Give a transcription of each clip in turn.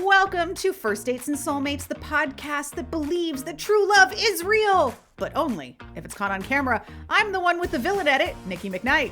Welcome to First Dates and Soulmates, the podcast that believes that true love is real, but only if it's caught on camera. I'm the one with the villain edit, Nikki McKnight.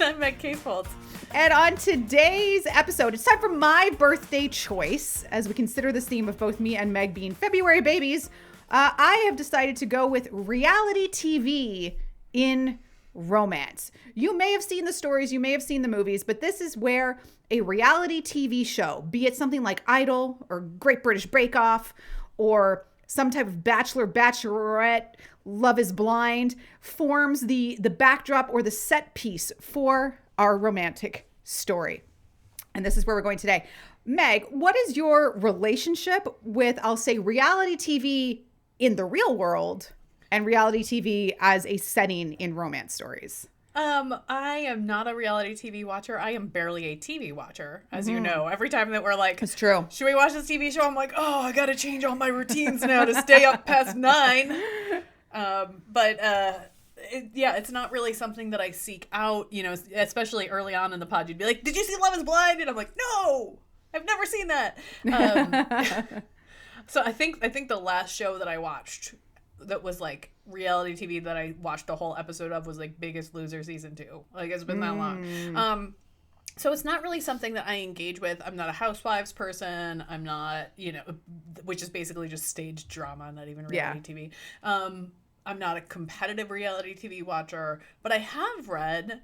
I'm Meg Casefolds. And on today's episode, it's time for my birthday choice. As we consider this theme of both me and Meg being February babies, I have decided to go with reality TV in romance. You may have seen the stories, you may have seen the movies, but this is where a reality TV show, be it something like Idol or Great British Bake Off or some type of Bachelor, Bachelorette, Love is Blind, forms the backdrop or the set piece for our romantic story. And this is where we're going today. Meg, what is your relationship with, I'll say, reality TV in the real world and reality TV as a setting in romance stories? I am not a reality TV watcher. I am barely a TV watcher, as you know. Every time that we're like, it's true. Should we watch this TV show? I'm like, oh, I gotta change all my routines now to stay up past 9. It's not really something that I seek out, you know, especially early on in the pod. You'd be like, did you see Love is Blind? And I'm like, no, I've never seen that. So I think the last show that I watched that was like reality TV that I watched the whole episode of was like Biggest Loser season 2. Like, it's been that long. So it's not really something that I engage with. I'm not a Housewives person. I'm not, you know, which is basically just staged drama, not even reality TV. I'm not a competitive reality TV watcher, but I have read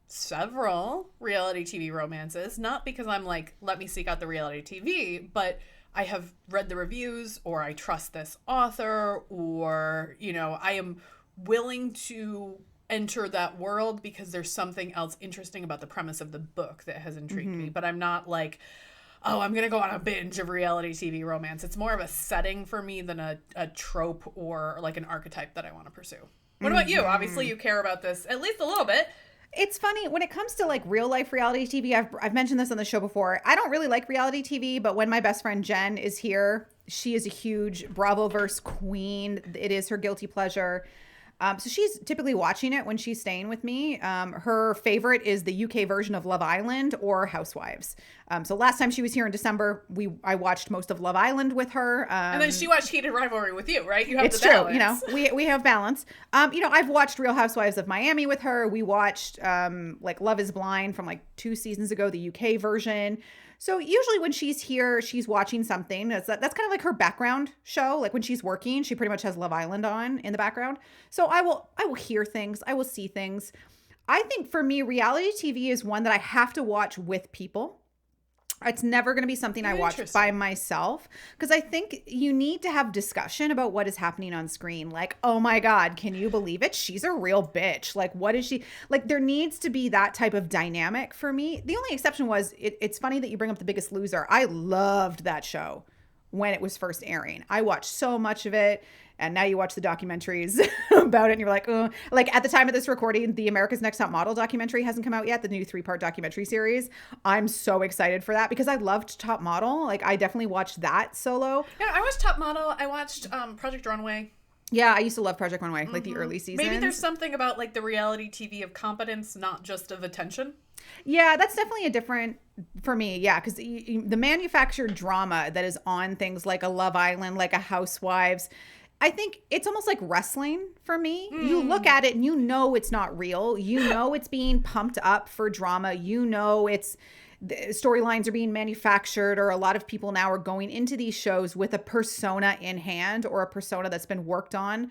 several reality TV romances, not because I'm like, let me seek out the reality TV, but I have read the reviews, or I trust this author, or, you know, I am willing to enter that world because there's something else interesting about the premise of the book that has intrigued me. But I'm not like, oh, I'm going to go on a binge of reality TV romance. It's more of a setting for me than a trope or like an archetype that I want to pursue. What about you? Obviously, you care about this at least a little bit. It's funny when it comes to like real life reality TV. I've mentioned this on the show before. I don't really like reality TV, but when my best friend Jen is here, she is a huge Bravoverse queen. It is her guilty pleasure. So she's typically watching it when she's staying with me. Her favorite is the UK version of Love Island or Housewives. So last time she was here in December, I watched most of Love Island with her. And then she watched Heated Rivalry with you, right? You have it's the balance. True. You know, we have balance. You know, I've watched Real Housewives of Miami with her. We watched like Love is Blind from like 2 seasons ago, the UK version. So usually when she's here, she's watching something. That's kind of like her background show. Like when she's working, she pretty much has Love Island on in the background. So I will hear things. I will see things. I think for me, reality TV is one that I have to watch with people. It's never going to be something I watch by myself, because I think you need to have discussion about what is happening on screen. Like, oh my God, can you believe it? She's a real bitch. Like, what is she? Like, there needs to be that type of dynamic for me. The only exception was, it's funny that you bring up The Biggest Loser. I loved that show when it was first airing. I watched so much of it. And now you watch the documentaries about it and you're like, oh, like at the time of this recording, the America's Next Top Model documentary hasn't come out yet, the new 3-part documentary series. I'm so excited for that because I loved Top Model. Like, I definitely watched that solo. Yeah, I watched Top Model. I watched Project Runway. Yeah, I used to love Project Runway, like the early seasons. Maybe there's something about like the reality TV of competence, not just of attention. Yeah, that's definitely a different for me. Yeah, because the manufactured drama that is on things like a Love Island, like a Housewives, I think it's almost like wrestling for me. You look at it and you know it's not real. You know it's being pumped up for drama. You know the storylines are being manufactured, or a lot of people now are going into these shows with a persona in hand, or a persona that's been worked on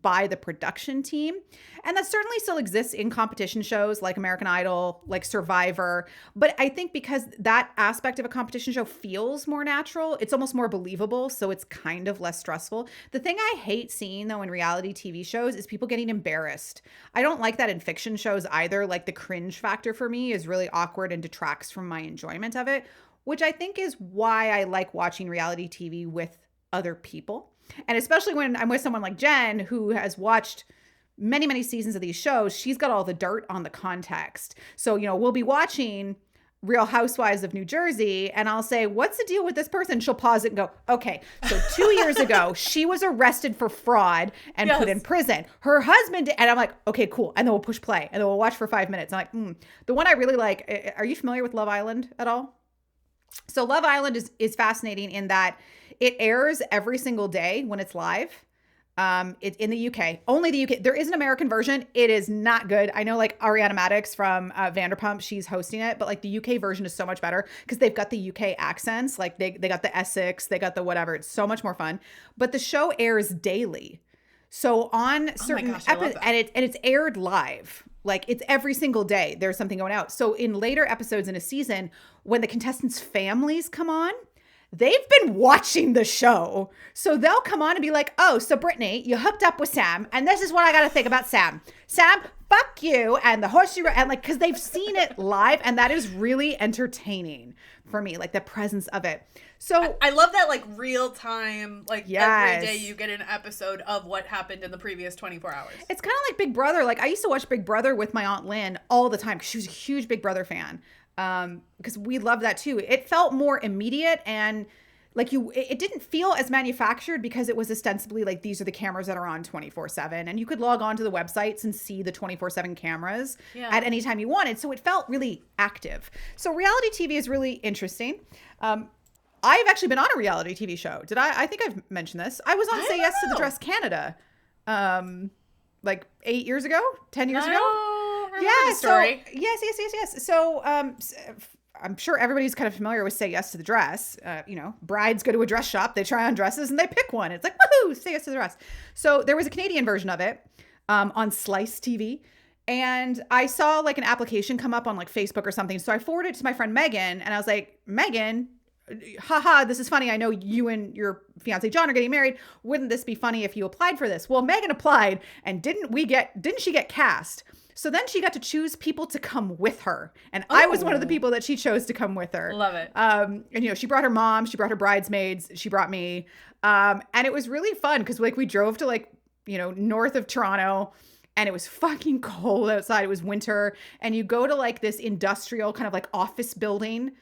by the production team. And that certainly still exists in competition shows like American Idol, like Survivor. But I think because that aspect of a competition show feels more natural, it's almost more believable. So it's kind of less stressful. The thing I hate seeing though in reality TV shows is people getting embarrassed. I don't like that in fiction shows either. Like, the cringe factor for me is really awkward and detracts from my enjoyment of it, which I think is why I like watching reality TV with other people. And especially when I'm with someone like Jen, who has watched many, many seasons of these shows, she's got all the dirt on the context. So, you know, we'll be watching Real Housewives of New Jersey, and I'll say, what's the deal with this person? She'll pause it and go, okay, so 2 years ago, she was arrested for fraud and put in prison. Her husband, and I'm like, okay, cool. And then we'll push play, and then we'll watch for 5 minutes. I'm like, The one I really like, are you familiar with Love Island at all? So Love Island is fascinating in that it airs every single day when it's live. It's in the UK, only the UK. There is an American version. It is not good. I know like Ariana Madix from Vanderpump, she's hosting it, but like the UK version is so much better because they've got the UK accents. Like they got the Essex, they got the whatever. It's so much more fun. But the show airs daily. So on certain episodes, and it's aired live. Like it's every single day. There's something going out. So in later episodes in a season, when the contestants' families come on, they've been watching the show. So they'll come on and be like, oh, so Brittany, you hooked up with Sam. And this is what I got to think about Sam. Sam, fuck you. And the horse you and like, because they've seen it live. And that is really entertaining for me, like the presence of it. So I love that, like real time, like yes. every day you get an episode of what happened in the previous 24 hours. It's kind of like Big Brother. Like I used to watch Big Brother with my Aunt Lynn all the time because she was a huge Big Brother fan. Because we love that too. It felt more immediate and like it didn't feel as manufactured because it was ostensibly like these are the cameras that are on 24/7 and you could log on to the websites and see the 24/7 cameras at any time you wanted. So it felt really active. So reality TV is really interesting. I've actually been on a reality TV show. Did I? I think I've mentioned this. I was on Say Yes to the Dress Canada, like 8 years ago, 10 years ago. Yeah. Story. So, yes. So, I'm sure everybody's kind of familiar with Say Yes to the Dress. Brides go to a dress shop, they try on dresses, and they pick one. It's like, woohoo, Say Yes to the Dress. So there was a Canadian version of it on Slice TV. And I saw like an application come up on like Facebook or something. So I forwarded it to my friend Megan, and I was like, Megan, haha, this is funny. I know you and your fiance John are getting married. Wouldn't this be funny if you applied for this? Well, Megan applied, and didn't she get cast? So then she got to choose people to come with her. And I was one of the people that she chose to come with her. Love it. And, she brought her mom, she brought her bridesmaids, she brought me. And it was really fun because like we drove to like, north of Toronto and it was fucking cold outside. It was winter. And you go to like this industrial kind of like office building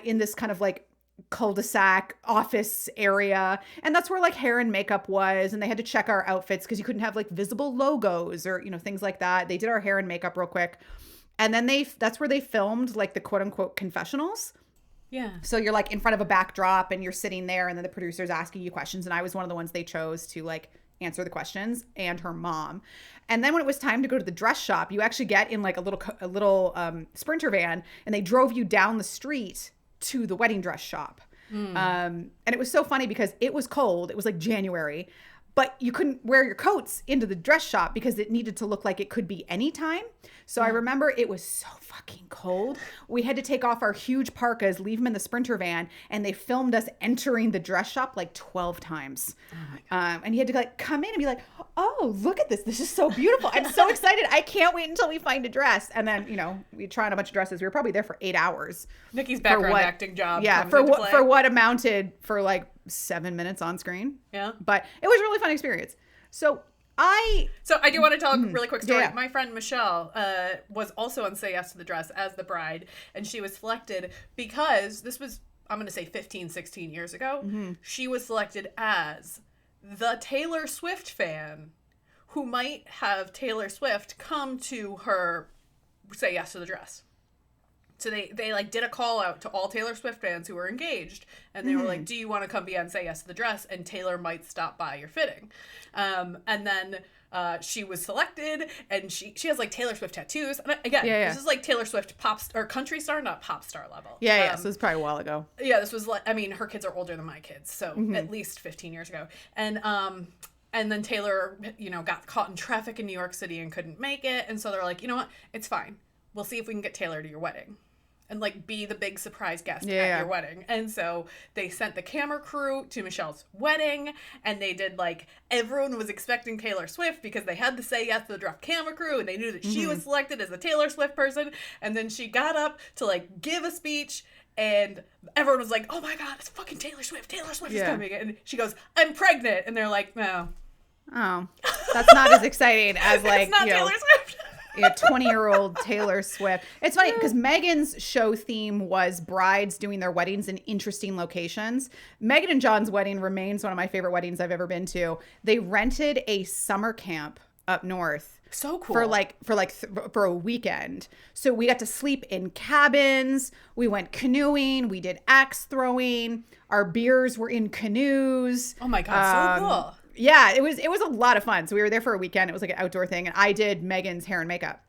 in this kind of like cul-de-sac office area, and that's where like hair and makeup was, and they had to check our outfits because you couldn't have like visible logos or things like that. They did our hair and makeup real quick, and then that's where they filmed like the quote-unquote confessionals. Yeah. So you're like in front of a backdrop and you're sitting there, and then the producer's asking you questions, and I was one of the ones they chose to like answer the questions, and her mom. And then when it was time to go to the dress shop, you actually get in like a little Sprinter van, and they drove you down the street to the wedding dress shop. And it was so funny because it was cold. It was like January, but you couldn't wear your coats into the dress shop because it needed to look like it could be any time. So I remember it was so fucking cold. We had to take off our huge parkas, leave them in the Sprinter van, and they filmed us entering the dress shop like 12 times. And you had to like come in and be like, oh, look at this. This is so beautiful. I'm so excited. I can't wait until we find a dress. And then, we tried on a bunch of dresses. We were probably there for 8 hours. Nikki's background acting job. Yeah, for what amounted for like 7 minutes on screen. Yeah. But it was a really fun experience. So I do want to tell a really quick story. Yeah. My friend Michelle was also on Say Yes to the Dress as the bride, and she was selected because this was, I'm going to say 15, 16 years ago. Mm-hmm. She was selected as the Taylor Swift fan who might have Taylor Swift come to her Say Yes to the Dress. So they like did a call out to all Taylor Swift fans who were engaged, and they were like, do you want to come be on Say Yes to the Dress? And Taylor might stop by your fitting. And then she was selected, and she has like Taylor Swift tattoos. And again, this is like Taylor Swift or country star, not pop star level. So this was probably a while ago. Yeah, this was like, her kids are older than my kids, so at least 15 years ago. And then Taylor, got caught in traffic in New York City and couldn't make it. And so they're like, you know what? It's fine. We'll see if we can get Taylor to your wedding and like be the big surprise guest at your wedding. And so they sent the camera crew to Michelle's wedding, and they did like, everyone was expecting Taylor Swift because they had to Say Yes to the Dress camera crew, and they knew that she was selected as the Taylor Swift person. And then she got up to like give a speech, and everyone was like, oh my God, it's fucking Taylor Swift. Taylor Swift is coming. And she goes, I'm pregnant. And they're like, no. Oh, that's not as exciting as like, it's not Taylor Swift. 20-year-old Taylor Swift. It's funny because Megan's show theme was brides doing their weddings in interesting locations. Megan and John's wedding remains one of my favorite weddings I've ever been to. They rented a summer camp up north. So cool. For a weekend. So we got to sleep in cabins. We went canoeing. We did axe throwing. Our beers were in canoes. Oh my God, so cool. Yeah, it was a lot of fun. So we were there for a weekend. It was like an outdoor thing, and I did Megan's hair and makeup.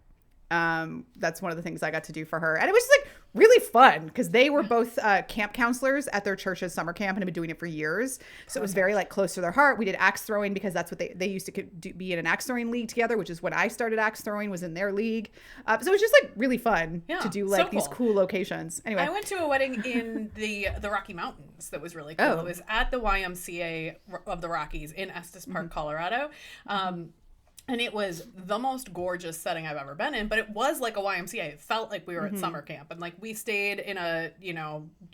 That's one of the things I got to do for her, and it was just like really fun because they were both camp counselors at their church's summer camp and have been doing it for years. So it was very like close to their heart. We did axe throwing because that's what they used to be in an axe throwing league together, which is when I started axe throwing, was in their league. So it was just like really fun to do like these cool locations. Anyway, I went to a wedding in the Rocky Mountains that was really cool. It was at the YMCA of the Rockies in Estes Park, Colorado. And it was the most gorgeous setting I've ever been in, but it was like a YMCA. It felt like we were at summer camp. And like we stayed in a,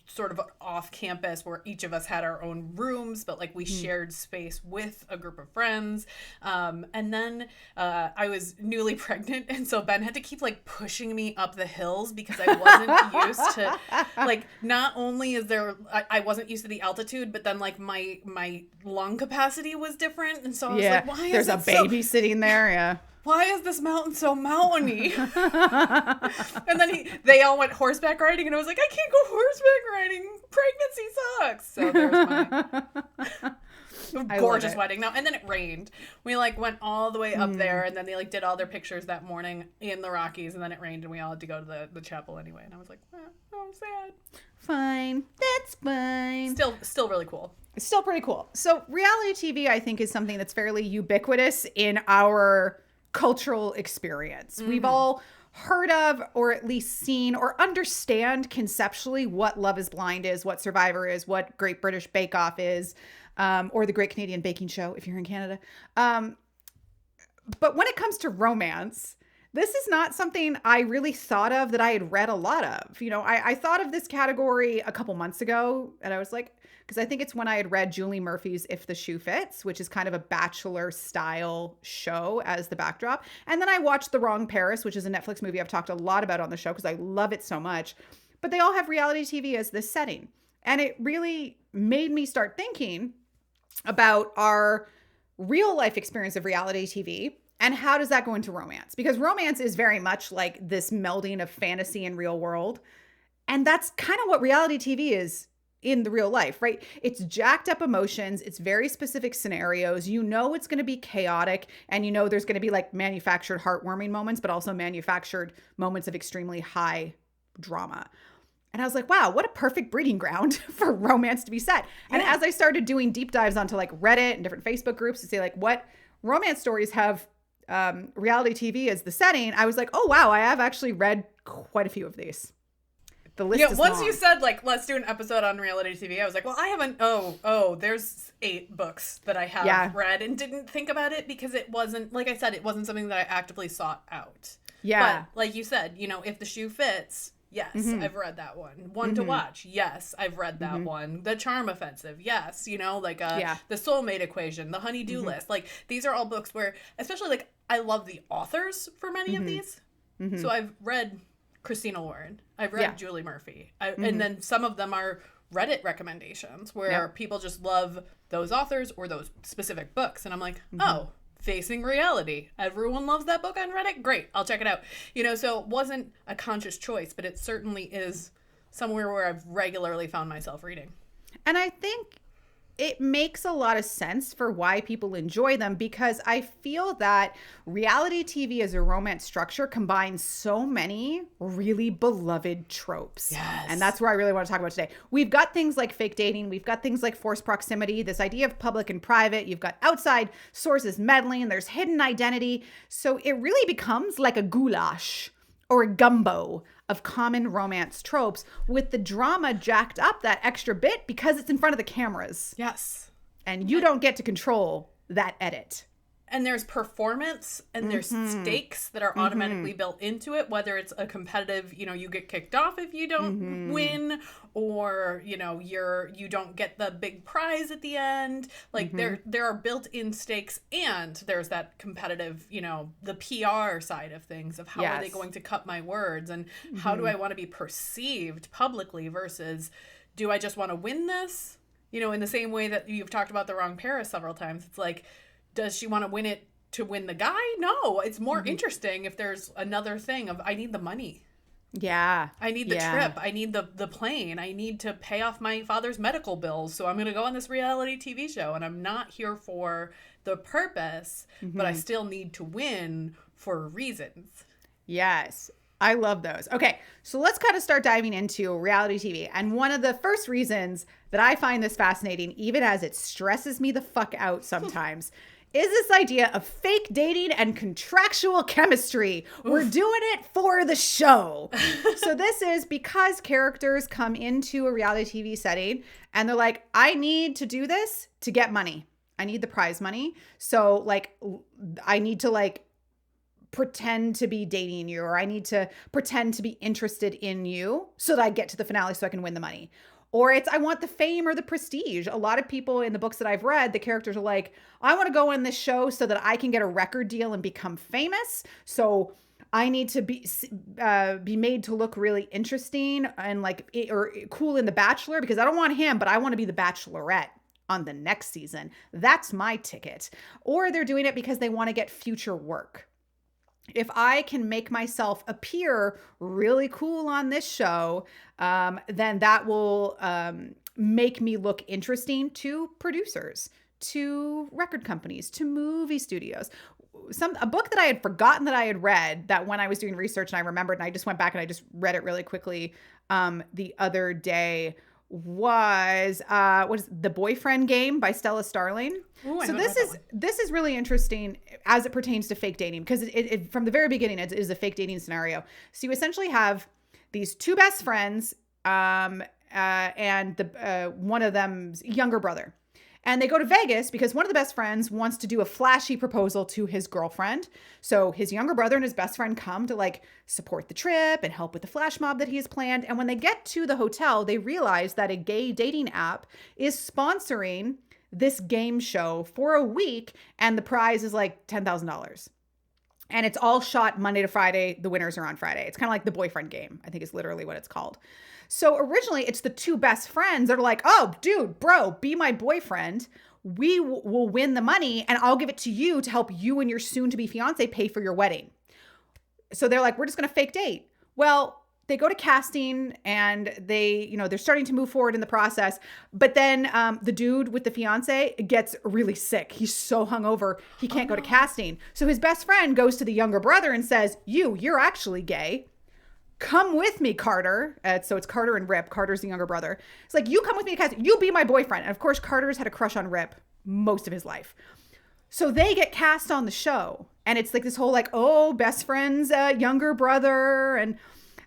sort of off campus where each of us had our own rooms, but like we shared space with a group of friends. And then I was newly pregnant. And so Ben had to keep like pushing me up the hills because I wasn't used to, like, not only is there, I wasn't used to the altitude, but then like my lung capacity was different. And so I was like, why is there's a baby sitting there, yeah. Why is this mountain so mountainy? And then they all went horseback riding, and I was like, I can't go horseback riding. Pregnancy sucks. So there's my gorgeous wedding. No, and then it rained. We like went all the way up there, and then they like did all their pictures that morning in the Rockies, and then it rained, and we all had to go to the chapel anyway. And I was like, oh, I'm sad. Fine, that's fine. Still really cool. It's still pretty cool. So reality TV, I think, is something that's fairly ubiquitous in our cultural experience. We've all heard of, or at least seen, or understand conceptually what Love is Blind is, what Survivor is, what Great British Bake Off is, or the Great Canadian Baking Show, if you're in Canada. But when it comes to romance, this is not something I really thought of that I had read a lot of. I thought of this category a couple months ago, and I was like, because I think it's when I had read Julie Murphy's If the Shoe Fits, which is kind of a Bachelor style show as the backdrop. And then I watched The Wrong Paris, which is a Netflix movie I've talked a lot about on the show because I love it so much. But they all have reality TV as this setting. And it really made me start thinking about our real life experience of reality TV and how does that go into romance? Because romance is very much like this melding of fantasy and real world. And that's kind of what reality TV is in the real life, right? It's jacked up emotions. It's very specific scenarios. It's going to be chaotic, and there's going to be like manufactured heartwarming moments, but also manufactured moments of extremely high drama. And I was like, wow, what a perfect breeding ground for romance to be set. Yeah. And as I started doing deep dives onto like Reddit and different Facebook groups to see like what romance stories have reality TV as the setting, I was like, oh wow, I have actually read quite a few of these. The list is once long. You said like let's do an episode on reality TV, I was like, well, I haven't. There's 8 books that I have read and didn't think about it because it wasn't, like I said, it wasn't something that I actively sought out. Yeah, but like you said, If the Shoe Fits, yes, I've read that one. One to Watch, yes, I've read that one. The Charm Offensive, yes, The Soulmate Equation, The Honey-Do List, like these are all books where, especially like I love the authors for many of these, so I've read Christina Lauren. I've read Julie Murphy. And then some of them are Reddit recommendations where people just love those authors or those specific books. And I'm like, Facing Reality. Everyone loves that book on Reddit. Great. I'll check it out. So it wasn't a conscious choice, but it certainly is somewhere where I've regularly found myself reading. And I think it makes a lot of sense for why people enjoy them, because I feel that reality TV as a romance structure combines so many really beloved tropes. Yes. And that's where I really want to talk about today. We've got things like fake dating. We've got things like forced proximity, this idea of public and private. You've got outside sources meddling. There's hidden identity. So it really becomes like a goulash or a gumbo of common romance tropes, with the drama jacked up that extra bit because it's in front of the cameras. Yes. And you don't get to control that edit. And there's performance and there's stakes that are automatically built into it, whether it's a competitive, you get kicked off if you don't win, or, you don't get the big prize at the end. Like there are built-in stakes, and there's that competitive, the PR side of things of how are they going to cut my words, and how do I want to be perceived publicly versus do I just want to win this? In the same way that you've talked about The Wrong Paris several times, it's like, does she want to win it to win the guy? No, it's more interesting if there's another thing of I need the money. Yeah. I need the trip. I need the plane. I need to pay off my father's medical bills. So I'm going to go on this reality TV show, and I'm not here for the purpose, but I still need to win for reasons. Yes. I love those. Okay. So let's kind of start diving into reality TV. And one of the first reasons that I find this fascinating, even as it stresses me the fuck out sometimes, is this idea of fake dating and contractual chemistry. We're doing it for the show. So this is because characters come into a reality TV setting and they're like, I need to do this to get money. I need the prize money. So like, I need to like pretend to be dating you, or I need to pretend to be interested in you so that I get to the finale so I can win the money. Or it's, I want the fame or the prestige. A lot of people in the books that I've read, the characters are like, I want to go on this show so that I can get a record deal and become famous. So I need to be made to look really interesting and like, or cool in The Bachelor, because I don't want him, but I want to be the Bachelorette on the next season. That's my ticket. Or they're doing it because they want to get future work. If I can make myself appear really cool on this show, then that will make me look interesting to producers, to record companies, to movie studios. A book that I had forgotten that I had read, that when I was doing research and I remembered, and I just went back and I just read it really quickly the other day, was what is The Boyfriend Game by Stella Starling. Ooh, so this is really interesting as it pertains to fake dating, because it from the very beginning it is a fake dating scenario. So you essentially have these two best friends and the one of them's younger brother. And they go to Vegas because one of the best friends wants to do a flashy proposal to his girlfriend. So his younger brother and his best friend come to like support the trip and help with the flash mob that he has planned. And when they get to the hotel, they realize that a gay dating app is sponsoring this game show for a week. And the prize is like $10,000. And it's all shot Monday to Friday. The winners are on Friday. It's kind of like The Boyfriend Game, I think is literally what it's called. So originally it's the two best friends that are like, oh, dude, bro, be my boyfriend. We will win the money and I'll give it to you to help you and your soon to be fiance pay for your wedding. So they're like, we're just going to fake date. Well, they go to casting and they're starting to move forward in the process. But then the dude with the fiance gets really sick. He's so hungover, he can't go to casting. So his best friend goes to the younger brother and says, you're actually gay. Come with me, Carter. So it's Carter and Rip. Carter's the younger brother. It's like, you come with me to casting. You be my boyfriend. And of course, Carter's had a crush on Rip most of his life. So they get cast on the show. And it's like this whole like, oh, best friend's younger brother.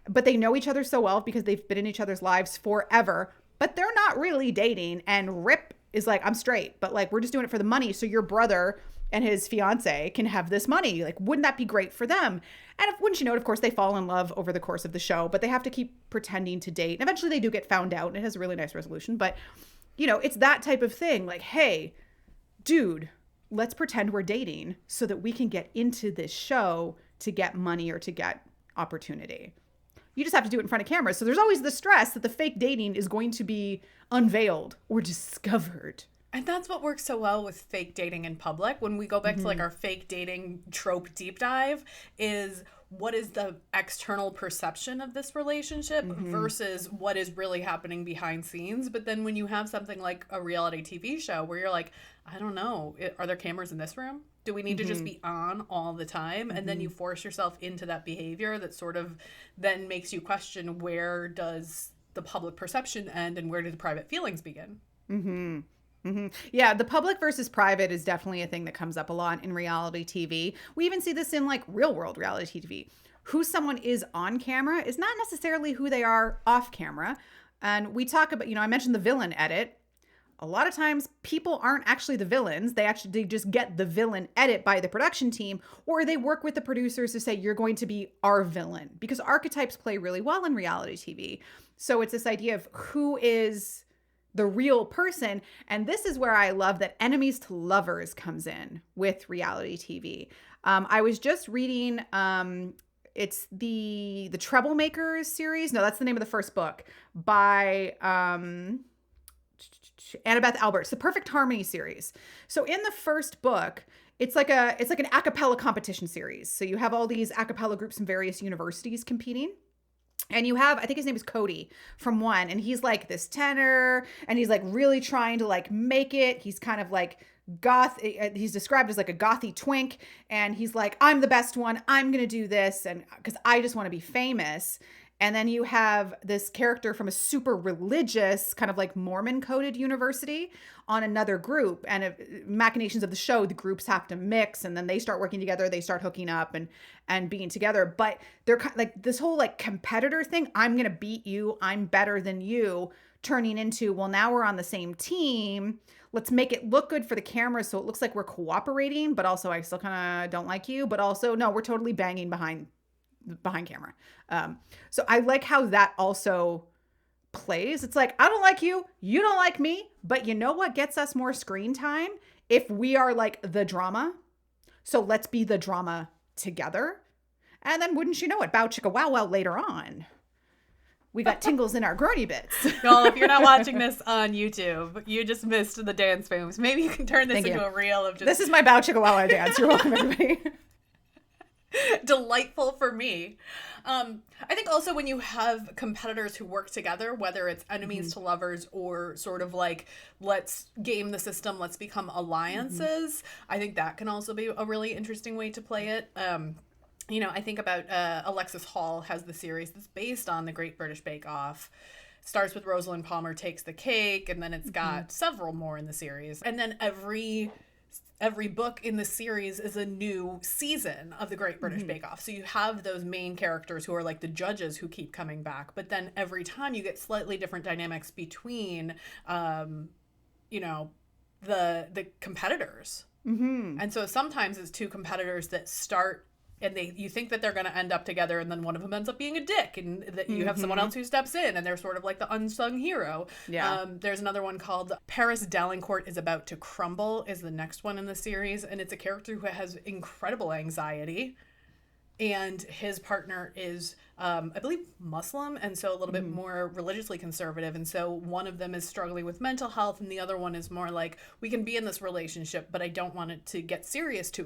But they know each other so well because they've been in each other's lives forever. But they're not really dating. And Rip is like, I'm straight. But like, we're just doing it for the money. So your brother and his fiance can have this money. Like, wouldn't that be great for them? And wouldn't you know it, of course, they fall in love over the course of the show, but they have to keep pretending to date. And eventually they do get found out and it has a really nice resolution. But, it's that type of thing. Like, hey, dude, let's pretend we're dating so that we can get into this show to get money or to get opportunity. You just have to do it in front of cameras. So there's always the stress that the fake dating is going to be unveiled or discovered. And that's what works so well with fake dating in public. When we go back to like our fake dating trope deep dive, is what is the external perception of this relationship versus what is really happening behind scenes. But then when you have something like a reality TV show where you're like, I don't know, are there cameras in this room? Do we need to just be on all the time? And then you force yourself into that behavior that sort of then makes you question, where does the public perception end and where do the private feelings begin? Yeah, the public versus private is definitely a thing that comes up a lot in reality TV. We even see this in like real world reality TV. Who someone is on camera is not necessarily who they are off camera. And we talk about, I mentioned the villain edit. A lot of times people aren't actually the villains. They just get the villain edit by the production team, or they work with the producers to say, you're going to be our villain, because archetypes play really well in reality TV. So it's this idea of who is the real person. And this is where I love that enemies to lovers comes in with reality TV. I was just reading, it's the Troublemakers series. No, that's the name of the first book by Annabeth Alberts, the Perfect Harmony series. So in the first book, it's like an a cappella competition series. So you have all these a cappella groups from various universities competing. And you have, I think his name is Cody from one, and he's like this tenor, and he's like really trying to like make it. He's kind of like goth. He's described as like a gothy twink, and he's like, I'm the best one. I'm going to do this. And because I just want to be famous. And then you have this character from a super religious, kind of like Mormon coded university on another group. And machinations of the show, the groups have to mix, and then they start working together. They start hooking up and being together. But they're kind of like this whole like competitor thing. I'm going to beat you. I'm better than you. Turning into, well, now we're on the same team. Let's make it look good for the camera so it looks like we're cooperating, but also I still kind of don't like you. But also, no, we're totally banging behind camera. So I like how that also plays. It's like, I don't like you, you don't like me, but you know what gets us more screen time? If we are like the drama. So let's be the drama together. And then wouldn't you know it, bow chicka wow wow later on. We got tingles in our grody bits. Well, if you're not watching this on YouTube, you just missed the dance moves. Maybe you can turn this into a reel of just... This is my bow chicka wow wow dance. You're welcome, everybody. Delightful for me. I think also when you have competitors who work together, whether it's enemies to lovers or sort of like, let's game the system, let's become alliances, I think that can also be a really interesting way to play it. You know, I think about Alexis Hall has the series that's based on the Great British Bake Off. Starts with Rosalind Palmer Takes the Cake, and then it's got several more in the series. And then every book in the series is a new season of the Great British Bake Off. So you have those main characters who are like the judges who keep coming back. But then every time you get slightly different dynamics between, you know, the competitors. And so sometimes it's two competitors that start and you think that they're going to end up together, and then one of them ends up being a dick, and that you have someone else who steps in, and they're sort of like the unsung hero. There's another one called Paris Dalincourt is About to Crumble is the next one in the series, and it's a character who has incredible anxiety, and his partner is I believe Muslim, and so a little bit more religiously conservative, and so one of them is struggling with mental health, and the other one is more like, we can be in this relationship, but I don't want it to get serious too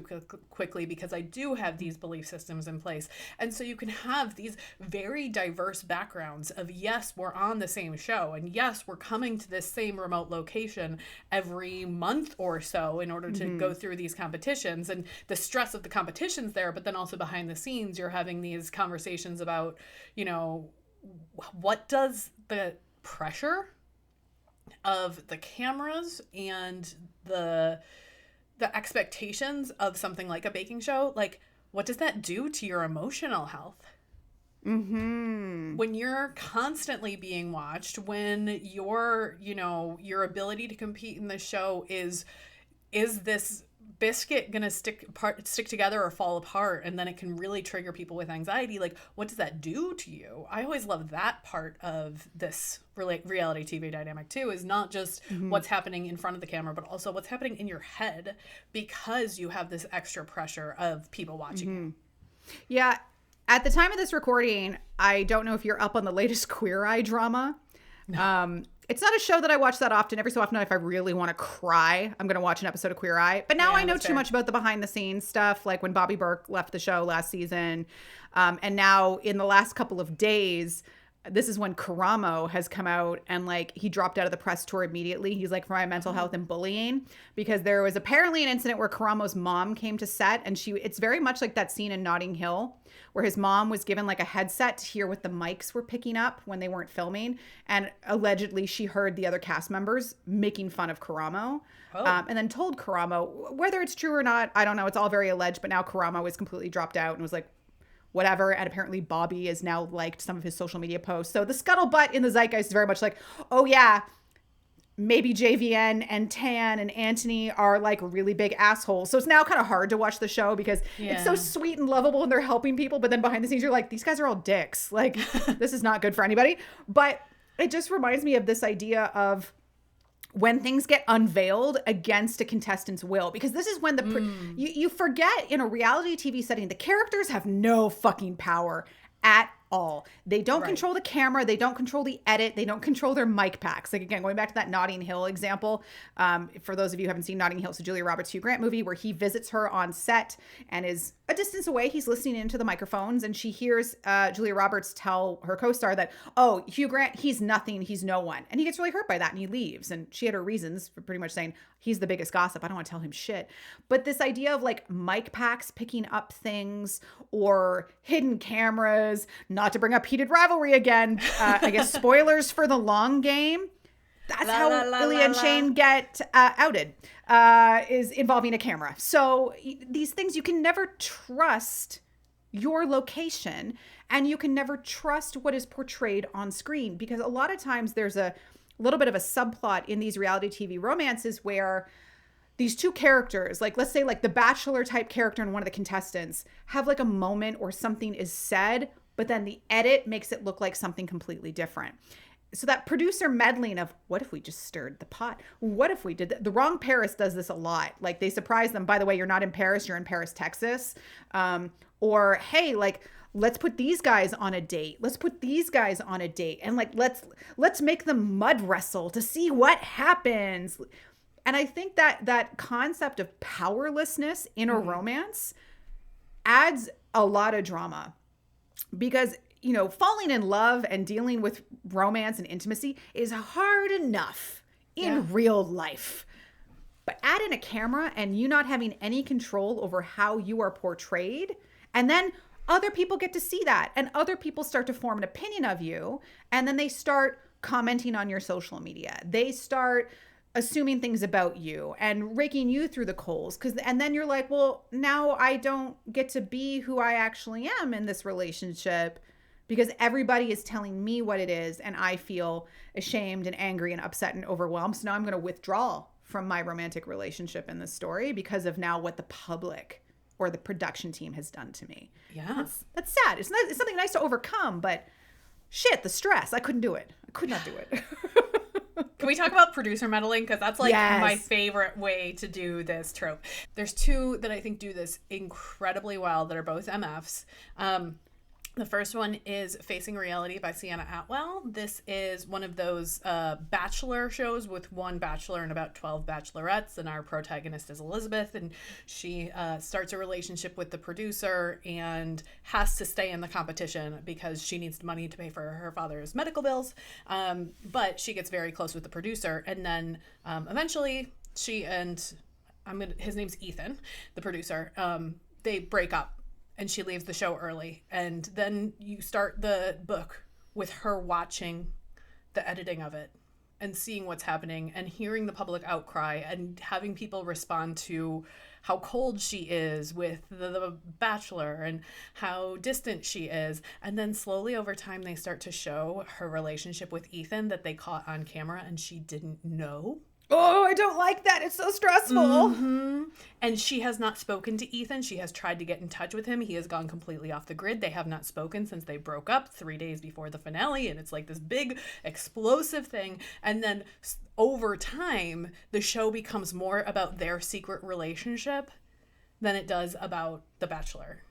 quickly because I do have these belief systems in place. And so you can have these very diverse backgrounds of, yes, we're on the same show, and yes, we're coming to this same remote location every month or so in order to go through these competitions, and the stress of the competitions there, but then also behind the scenes, you're having these conversations about, you know, what does the pressure of the cameras and the expectations of something like a baking show, like, what does that do to your emotional health? When you're constantly being watched, when your ability to compete in the show is this biscuit gonna stick together or fall apart, and then it can really trigger people with anxiety. Like, what does that do to you? I always love that part of this reality TV dynamic too, is not just what's happening in front of the camera, but also what's happening in your head, because you have this extra pressure of people watching you. Yeah. At the time of this recording, I don't know if you're up on the latest Queer Eye drama. No. It's not a show that I watch that often. Every so often, if I really want to cry, I'm going to watch an episode of Queer Eye. But now I know too much about the behind the scenes stuff, like when Bobby Burke left the show last season. And now in the last couple of days, this is when Karamo has come out, and like he dropped out of the press tour immediately. He's like, for my mental health and bullying, because there was apparently an incident where Karamo's mom came to set, and it's very much like that scene in Notting Hill where his mom was given like a headset to hear what the mics were picking up when they weren't filming. And allegedly she heard the other cast members making fun of Karamo. And then told Karamo, whether it's true or not, I don't know. It's all very alleged, but now Karamo is completely dropped out and was like, whatever. And apparently Bobby has now liked some of his social media posts. So the scuttlebutt in the zeitgeist is very much like, oh yeah, maybe JVN and Tan and Anthony are like really big assholes. So it's now kind of hard to watch the show because it's so sweet and lovable and they're helping people. But then behind the scenes, you're like, these guys are all dicks. Like, this is not good for anybody. But it just reminds me of this idea of when things get unveiled against a contestant's will, because this is when you forget in a reality TV setting, the characters have no fucking power at all. They don't Right. control the camera. They don't control the edit. They don't control their mic packs. Like, again, going back to that Notting Hill example, for those of you who haven't seen Notting Hill, it's a Julia Roberts, Hugh Grant movie where he visits her on set and is a distance away. He's listening into the microphones, and she hears Julia Roberts tell her co-star that, oh, Hugh Grant, he's nothing. He's no one. And he gets really hurt by that, and he leaves. And she had her reasons for pretty much saying, he's the biggest gossip. I don't want to tell him shit. But this idea of like mic packs picking up things or hidden cameras, not to bring up heated rivalry again, I guess spoilers for the long game. That's how Ilya and Shane get outed, is involving a camera. So these things, you can never trust your location, and you can never trust what is portrayed on screen, because a lot of times there's a little bit of a subplot in these reality TV romances where these two characters, like let's say like the Bachelor type character and one of the contestants, have like a moment or something is said, but then the edit makes it look like something completely different. So that producer meddling of, what if we just stirred the pot? What if we did that? The Wrong Paris does this a lot. Like they surprise them. By the way, you're not in Paris, you're in Paris, Texas. Or, hey, like, let's put these guys on a date. Let's put these guys on a date. And like, let's make them mud wrestle to see what happens. And I think that concept of powerlessness in a romance adds a lot of drama, because, you know, falling in love and dealing with romance and intimacy is hard enough in real life. But add in a camera and you not having any control over how you are portrayed, and then other people get to see that, and other people start to form an opinion of you, and then they start commenting on your social media. They start assuming things about you and raking you through the coals, and then you're like, well, now I don't get to be who I actually am in this relationship, because everybody is telling me what it is, and I feel ashamed and angry and upset and overwhelmed. So now I'm going to withdraw from my romantic relationship in this story because of now what the public or the production team has done to me. Yeah. That's sad. It's something nice to overcome, but shit, the stress. I couldn't do it. I could not do it. Can we talk about producer meddling? Because that's like my favorite way to do this trope. There's two that I think do this incredibly well that are both MFs. The first one is Facing Reality by Sienna Atwell. This is one of those bachelor shows with one bachelor and about 12 bachelorettes, and our protagonist is Elizabeth, and she starts a relationship with the producer and has to stay in the competition because she needs money to pay for her father's medical bills, but she gets very close with the producer, and then eventually she and his name's Ethan, the producer, they break up. And she leaves the show early. And then you start the book with her watching the editing of it and seeing what's happening and hearing the public outcry and having people respond to how cold she is with the Bachelor and how distant she is. And then slowly over time, they start to show her relationship with Ethan that they caught on camera and she didn't know. Oh, I don't like that. It's so stressful. Mm-hmm. And she has not spoken to Ethan. She has tried to get in touch with him. He has gone completely off the grid. They have not spoken since they broke up 3 days before the finale. And it's like this big explosive thing. And then over time, the show becomes more about their secret relationship than it does about The Bachelor.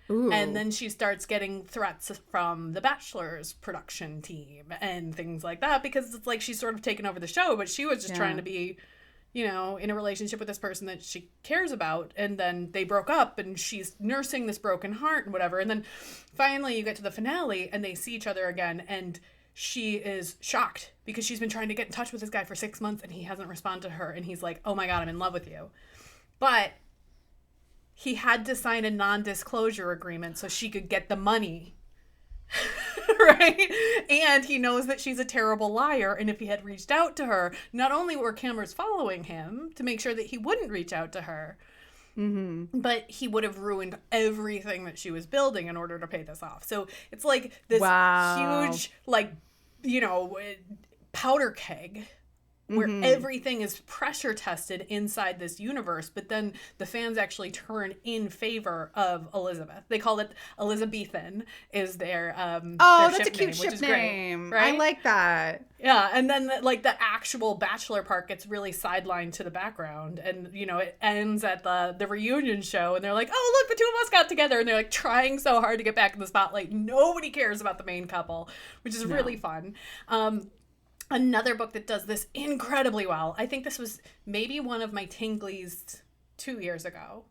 Ooh. And then she starts getting threats from the Bachelor's production team and things like that, because it's like she's sort of taken over the show, but she was just trying to be, you know, in a relationship with this person that she cares about. And then they broke up and she's nursing this broken heart and whatever. And then finally you get to the finale and they see each other again, and she is shocked because she's been trying to get in touch with this guy for 6 months and he hasn't responded to her. And he's like, oh my God, I'm in love with you. But he had to sign a non-disclosure agreement so she could get the money. Right? And he knows that she's a terrible liar. And if he had reached out to her, not only were cameras following him to make sure that he wouldn't reach out to her, but he would have ruined everything that she was building in order to pay this off. So it's like this huge, like, you know, powder keg where everything is pressure tested inside this universe, but then the fans actually turn in favor of Elizabeth. They call it Elizabethan is their that's ship a cute name, ship which is name. great, right? I like that. Yeah, and then the actual bachelor part gets really sidelined to the background, and it ends at the reunion show, and they're like, oh look, the two of us got together, and they're like trying so hard to get back in the spotlight. Nobody cares about the main couple, which is really fun. Another book that does this incredibly well, I think this was maybe one of my tinglies 2 years ago,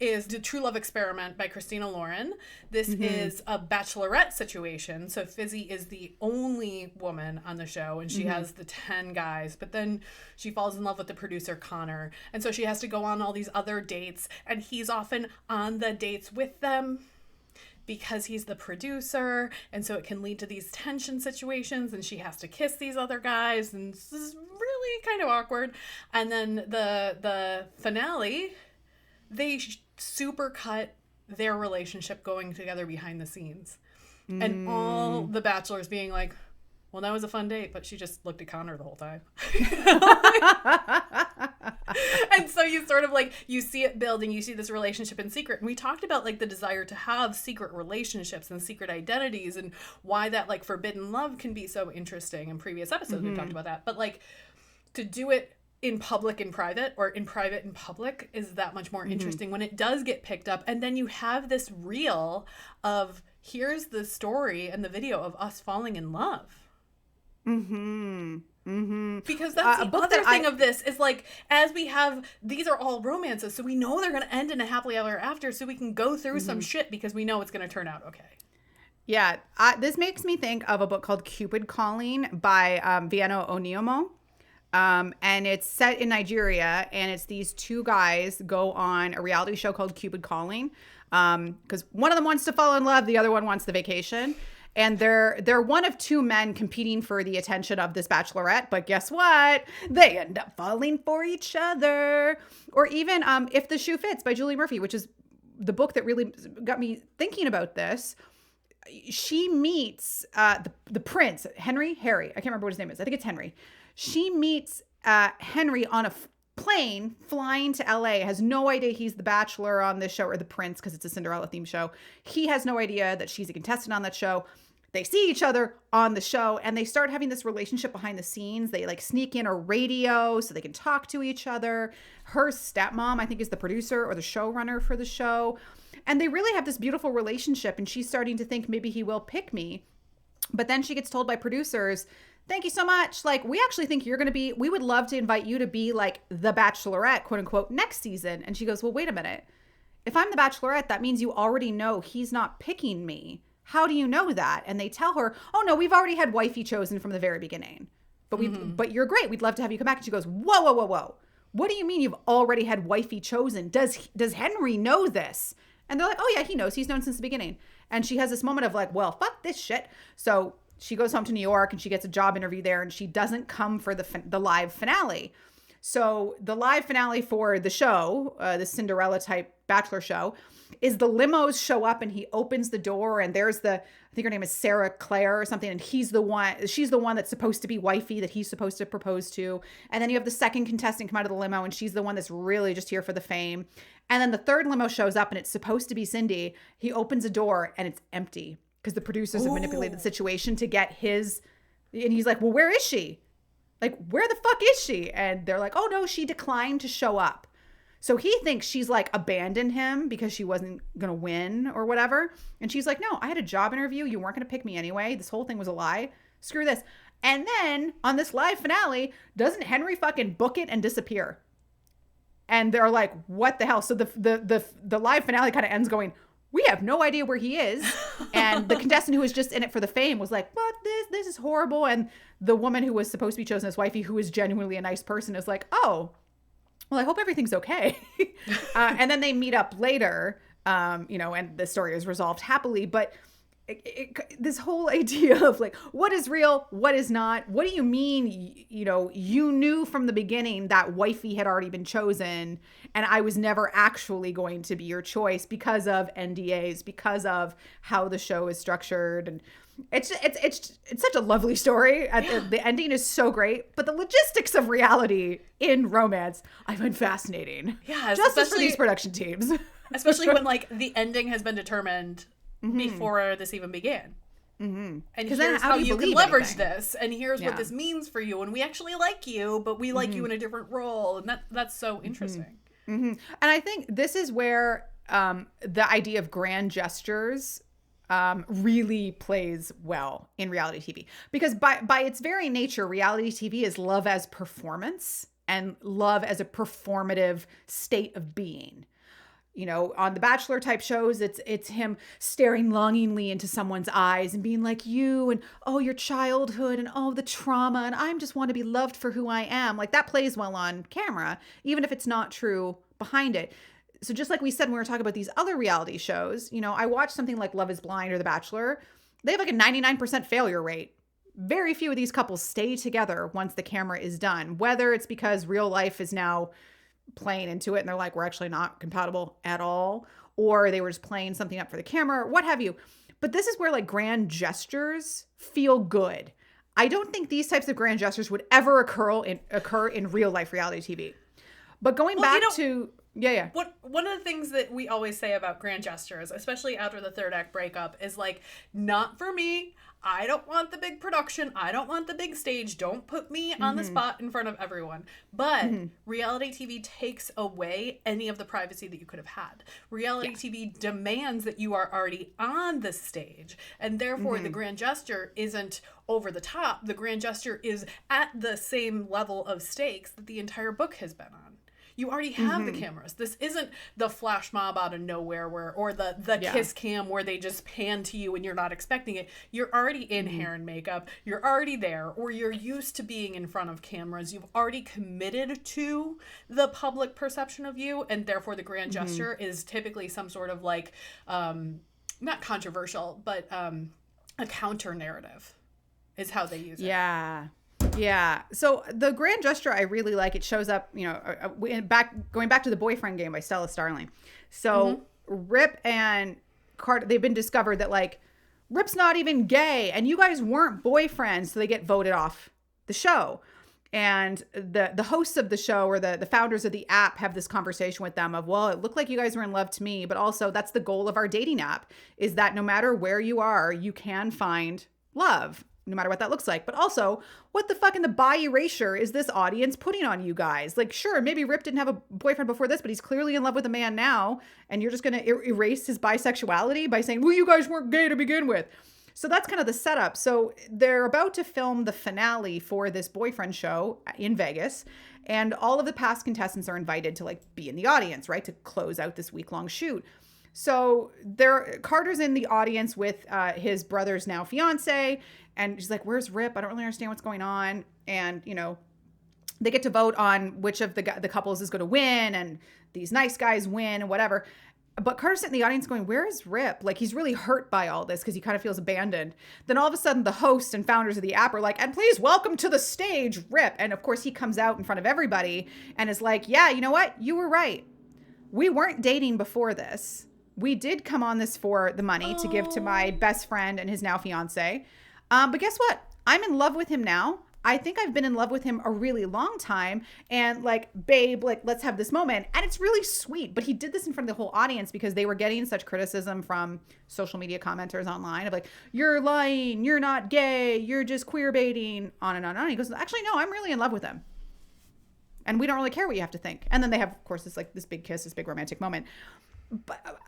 is The True Love Experiment by Christina Lauren. This is a bachelorette situation. So Fizzy is the only woman on the show, and she has the 10 guys, but then she falls in love with the producer, Connor. And so she has to go on all these other dates, and he's often on the dates with them because he's the producer, and so it can lead to these tension situations, and she has to kiss these other guys, and this is really kind of awkward. And then the finale, they super cut their relationship going together behind the scenes, and all the bachelors being like, well, that was a fun date, but she just looked at Connor the whole time. And so you sort of you see it building, you see this relationship in secret. And we talked about the desire to have secret relationships and secret identities, and why that forbidden love can be so interesting. In previous episodes, we talked about that. But to do it in public and private, or in private and public, is that much more interesting when it does get picked up. And then you have this reel of, here's the story and the video of us falling in love. Because that's the other thing of this is as we have, these are all romances, so we know they're going to end in a happily ever after, so we can go through some shit because we know it's going to turn out okay. Yeah, this makes me think of a book called Cupid Calling by Viano Onyeomo. And it's set in Nigeria, and it's these two guys go on a reality show called Cupid Calling, because one of them wants to fall in love, the other one wants the vacation. And they're one of two men competing for the attention of this bachelorette. But guess what? They end up falling for each other. Or even If the Shoe Fits by Julie Murphy, which is the book that really got me thinking about this. She meets the prince, Harry. I can't remember what his name is. I think it's Henry. She meets Henry on a plane flying to LA, has no idea he's the bachelor on this show, or the prince, because it's a Cinderella themed show. He has no idea that she's a contestant on that show. They see each other on the show, and they start having this relationship behind the scenes. They sneak in a radio so they can talk to each other. Her stepmom, I think, is the producer or the showrunner for the show. And they really have this beautiful relationship, and she's starting to think maybe he will pick me. But then she gets told by producers, thank you so much. We actually think you're going to be, we would love to invite you to be the bachelorette, quote unquote, next season. And she goes, well, wait a minute. If I'm the bachelorette, that means you already know he's not picking me. How do you know that? And they tell her, oh no, we've already had wifey chosen from the very beginning. But you're great. We'd love to have you come back. And she goes, whoa, whoa, whoa, whoa. What do you mean you've already had wifey chosen? Does Henry know this? And they're like, oh yeah, he knows. He's known since the beginning. And she has this moment of well, fuck this shit. So she goes home to New York and she gets a job interview there, and she doesn't come for the live finale. So the live finale for the show, the Cinderella type bachelor show, is the limos show up and he opens the door, and there's I think her name is Sarah Claire or something, and she's the one that's supposed to be wifey that he's supposed to propose to. And then you have the second contestant come out of the limo, and she's the one that's really just here for the fame. And then the third limo shows up, and it's supposed to be Cindy. He opens a door and it's empty, because the producers have manipulated the situation to get his, and he's like, well, where is she? Where the fuck is she? And they're like, oh no, she declined to show up. So he thinks she's abandoned him because she wasn't going to win or whatever. And she's like, no, I had a job interview. You weren't going to pick me anyway. This whole thing was a lie. Screw this. And then on this live finale, doesn't Henry fucking book it and disappear? And they're like, what the hell? So the live finale kind of ends going, we have no idea where he is. And the contestant who was just in it for the fame was like, what? This is horrible. And the woman who was supposed to be chosen as wifey, who is genuinely a nice person, is like, oh, well, I hope everything's okay. And then they meet up later, and the story is resolved happily. But this whole idea of what is real, what is not, what do you mean, you knew from the beginning that wifey had already been chosen, and I was never actually going to be your choice because of NDAs, because of how the show is structured. And It's such a lovely story. The ending is so great, but the logistics of reality in romance I find fascinating. Yeah, just for these production teams, especially when like the ending has been determined before this even began. And here's how you can leverage this, and here's what this means for you, and we actually like you, but we like you in a different role, and that's so interesting. And I think this is where the idea of grand gestures really plays well in reality TV, because by its very nature, reality TV is love as performance and love as a performative state of being. You know, on the Bachelor type shows, it's him staring longingly into someone's eyes and being like, you, and oh, your childhood, and oh, the trauma, and I just want to be loved for who I am. Like, that plays well on camera, even if it's not true behind it. So just like we said when we were talking about these other reality shows, you know, I watched something like Love is Blind or The Bachelor. They have like a 99% failure rate. Very few of these couples stay together once the camera is done, whether it's because real life is now playing into it and they're like, we're actually not compatible at all, or they were just playing something up for the camera, or what have you. But this is where like grand gestures feel good. I don't think these types of grand gestures would ever occur in real life reality TV. But going back to... Yeah. One of the things that we always say about grand gestures, especially after the third act breakup, is like, not for me. I don't want the big production. I don't want the big stage. Don't put me on the spot in front of everyone. But reality TV takes away any of the privacy that you could have had. Reality TV demands that you are already on the stage. And therefore, the grand gesture isn't over the top. The grand gesture is at the same level of stakes that the entire book has been on. You already have the cameras. This isn't the flash mob out of nowhere or the kiss cam where they just pan to you and you're not expecting it. You're already in hair and makeup. You're already there, or you're used to being in front of cameras. You've already committed to the public perception of you, and therefore the grand gesture is typically some sort of like, not controversial, but a counter narrative is how they use it. Yeah. So the grand gesture, I really like. It shows up, you know, going back to the boyfriend game by Stella Starling. So Rip and Carter, they've been discovered that like Rip's not even gay and you guys weren't boyfriends. So they get voted off the show. And the hosts of the show, or the founders of the app, have this conversation with them of, well, it looked like you guys were in love to me, but also that's the goal of our dating app, is that no matter where you are, you can find love, no matter what that looks like. But also, what the fuck in the bi erasure is this audience putting on you guys? Like, sure, maybe Rip didn't have a boyfriend before this, but he's clearly in love with a man now, and you're just going to erase his bisexuality by saying, well, you guys weren't gay to begin with. So that's kind of the setup. So they're about to film the finale for this boyfriend show in Vegas, and all of the past contestants are invited to like be in the audience, right, to close out this week-long shoot. So Carter's in the audience with his brother's now fiance, and she's like, where's Rip? I don't really understand what's going on. And, you know, they get to vote on which of the couples is going to win, and these nice guys win and whatever. But Carter's sitting in the audience going, where is Rip? Like, he's really hurt by all this because he kind of feels abandoned. Then all of a sudden, the hosts and founders of the app are like, and please welcome to the stage, Rip. And of course, he comes out in front of everybody and is like, yeah, you know what? You were right. We weren't dating before this. We did come on this for the money to give to my best friend and his now fiance. But guess what? I'm in love with him now. I think I've been in love with him a really long time. And like, babe, like, let's have this moment. And it's really sweet. But he did this in front of the whole audience because they were getting such criticism from social media commenters online of like, you're lying, you're not gay, you're just queer baiting, on and on and on. He goes, actually, no, I'm really in love with him. And we don't really care what you have to think. And then they have, of course, this big kiss, this big romantic moment. But,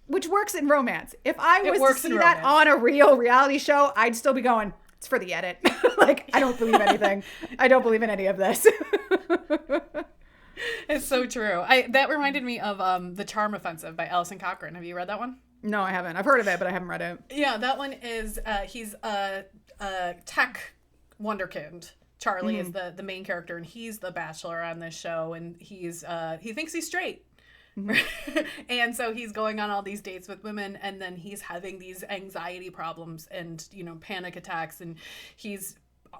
which works in romance. If I was to see that on a real reality show, I'd still be going, it's for the edit. Like, I don't believe anything. I don't believe in any of this. It's so true. That reminded me of The Charm Offensive by Alison Cochrane. Have you read that one? No, I haven't. I've heard of it, but I haven't read it. Yeah, that one is, he's a tech wonderkind. Charlie is the main character, and he's the bachelor on this show, and he thinks he's straight. And so he's going on all these dates with women, and then he's having these anxiety problems and, you know, panic attacks, and he's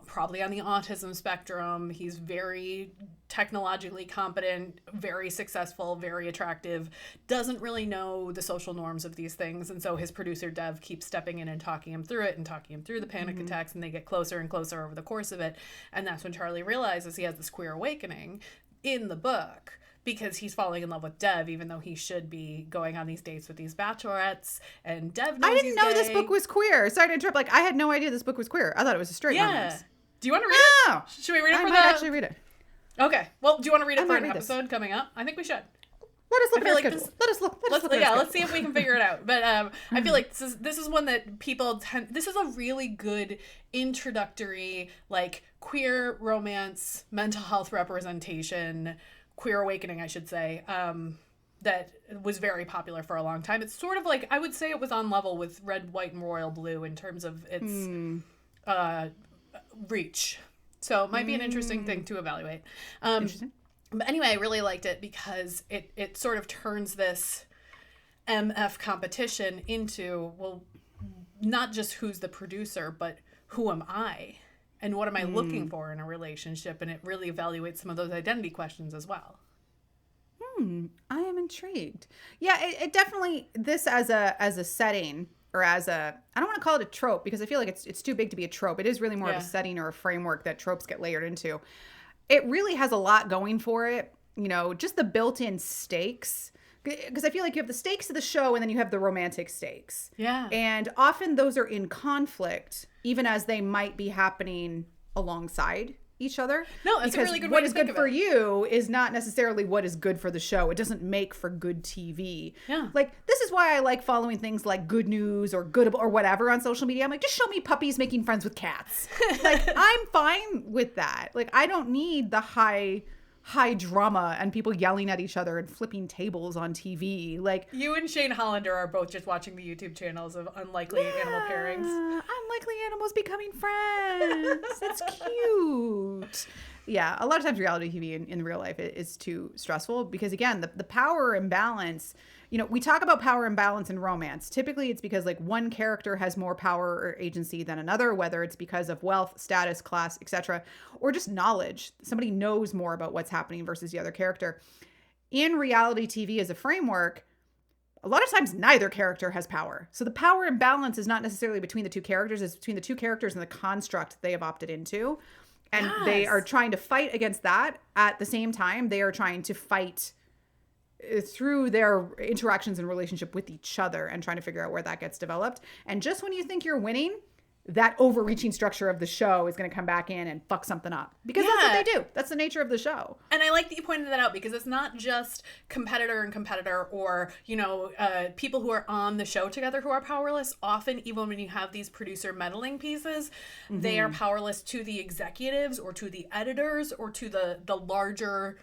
probably on the autism spectrum. He's very technologically competent, very successful, very attractive, doesn't really know the social norms of these things. And so his producer, Dev, keeps stepping in and talking him through it and talking him through the panic attacks, and they get closer and closer over the course of it. And that's when Charlie realizes he has this queer awakening in the book, because he's falling in love with Dev, even though he should be going on these dates with these bachelorettes. And Dev knows I didn't know gay. this book was queer. Sorry to interrupt. Like, I had no idea this book was queer. I thought it was a straight romance. Do you want to read No. it? Should we read it I for might actually read it. Okay. Well, do you want to read it I for might an read this. episode coming up? I think we should. Let us look at our like schedule. this- Let us look at our schedule. Let's see if we can figure it out. But I feel like this is one that people tend. This is a really good introductory, like, queer romance, mental health representation, queer awakening, I should say. That was very popular for a long time. It's sort of like, I would say it was on level with Red, White, and Royal Blue in terms of its reach. So it might be an interesting thing to evaluate. Interesting. But anyway, I really liked it because it sort of turns this MF competition into, well, not just who's the producer, but who am I? And what am I looking for in a relationship? And it really evaluates some of those identity questions as well. I am intrigued. Yeah, it definitely, this as a setting, or as a, I don't want to call it a trope, because I feel like it's too big to be a trope. It is really more of a setting or a framework that tropes get layered into. It really has a lot going for it. You know, just the built-in stakes. Because I feel like you have the stakes of the show, and then you have the romantic stakes. Yeah. And often those are in conflict, even as they might be happening alongside each other. No, that's a because really good way what to is think good of for it. you is not necessarily what is good for the show. It doesn't make for good TV. Yeah. Like, this is why I like following things like Good News or Good or whatever on social media. I'm like, just show me puppies making friends with cats. Like, I'm fine with that. Like, I don't need the high drama and people yelling at each other and flipping tables on TV. Like, You and Shane Hollander are both just watching the YouTube channels of unlikely animal pairings. unlikely animals becoming friends. That's cute. Yeah, a lot of times reality TV in real life is too stressful because, again, the power imbalance, you know, we talk about power imbalance in romance. Typically, it's because, like, one character has more power or agency than another, whether it's because of wealth, status, class, etc., or just knowledge. Somebody knows more about what's happening versus the other character. In reality TV as a framework, a lot of times neither character has power. So the power imbalance is not necessarily between the two characters, it's between the two characters and the construct they have opted into. And they are trying to fight against that. At the same time, they are trying to fight through their interactions and relationship with each other and trying to figure out where that gets developed. And just when you think you're winning, that overreaching structure of the show is going to come back in and fuck something up. Because that's what they do. That's the nature of the show. And I like that you pointed that out because it's not just competitor and competitor or, you know, people who are on the show together who are powerless. Often, even when you have these producer meddling pieces, they are powerless to the executives or to the editors or to the larger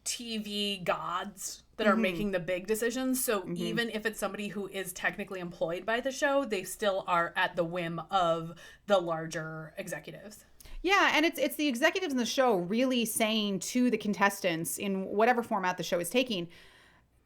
TV gods that are making the big decisions. So even if it's somebody who is technically employed by the show, they still are at the whim of the larger executives. Yeah, and it's the executives in the show really saying to the contestants in whatever format the show is taking,